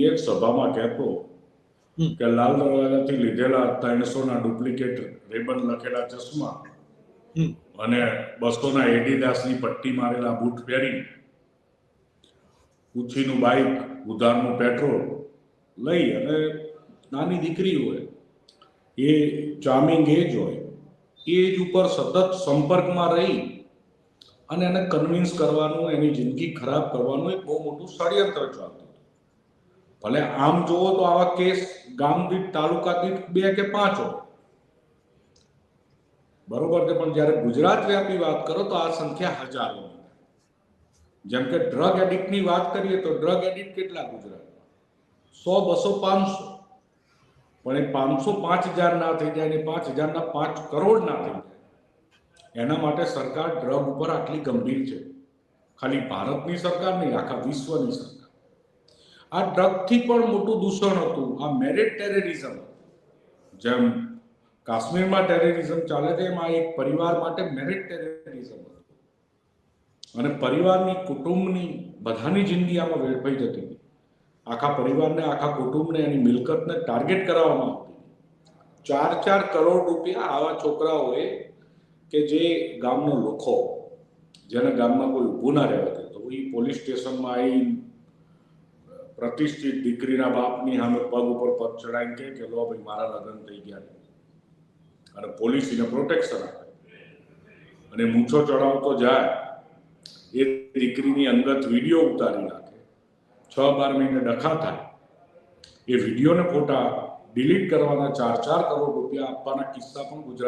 એક સભામાં કહેતો કે લાલ દરવાજાથી લીધેલા 300ના ડુપ્લિકેટ રેબન લખેલા ચશ્મા અને 200ના એડિડાસની પટ્ટી મારેલા બૂટ પહેરી ઉછીનું બાઇક ઉધારનું પેટ્રોલ લઈ અને નાની દીકરી હોય એ ચાર્મિંગ એજ હોય એ એજ ઉપર સતત સંપર્કમાં રહી અને એને કન્વિન્સ કરવાનું, એની જિંદગી ખરાબ કરવાનું એક બહુ મોટું ષડયંત્ર ચાલતું હતું. ભલે આમ જોવો તો આવા કેસ ગામ દીઠ, તાલુકા દીઠ 2 કે 5 હોય, બરોબર છે, પણ જ્યારે ગુજરાત વ્યાપી વાત કરો તો આ સંખ્યા હજારોની. જેમ કે ડ્રગ એડિક્ટની વાત કરીએ તો ડ્રગ એડિક્ટ કેટલા ગુજરાતમાં? 100, 200, 500. પણ એ 500 5000 ના થઈ જાય ને 5000 ના 5 કરોડ ના થઈ જાય, એના માટે સરકાર ડ્રગ ઉપર આટલી ગંભીર છે. ખાલી ભારતની સરકાર નહીં, આખા વિશ્વની સરકાર. આ ડ્રગથી પણ મોટું દૂષણ હતું આ મેરિટ ટેરરિઝમ. જેમ કાશ્મીરમાં ટેરરિઝમ ચાલે છે એમાં એક પરિવાર માટે મેરિટ ટેરરિઝમ હતું અને પરિવારની, કુટુંબની, બધાની જિંદગી આમાં વેડફાઈ જતી હતી. આખા પરિવારને, આખા કુટુંબને, એની મિલકતને ટાર્ગેટ કરાવવામાં આવતી. 4-4 કરોડ રૂપિયા આવા છોકરાઓએ કે જે ગામનો લોકો, જેને ગામમાં કોઈ ઊભું ના રહેવા દેતો, એ પોલીસ સ્ટેશનમાં આવી પ્રતિષ્ઠિત દીકરીના બાપની સામે પગ ઉપર પગ ચડાવીને કહે કે લો ભાઈ મારા લગ્ન થઈ ગયા, અને પોલીસ એને પ્રોટેક્શન આપે અને મૂછો ચડાવતો જાય. એ દીકરીની અંગત વિડીયો ઉતારી નાખે, 6-12 મહિને ડખા થાય, એ વિડીયોને ફોટા ડિલીટ કરવાના, 4-4 કરોડ રૂપિયા આપવાના કિસ્સા પણ ગુજરાત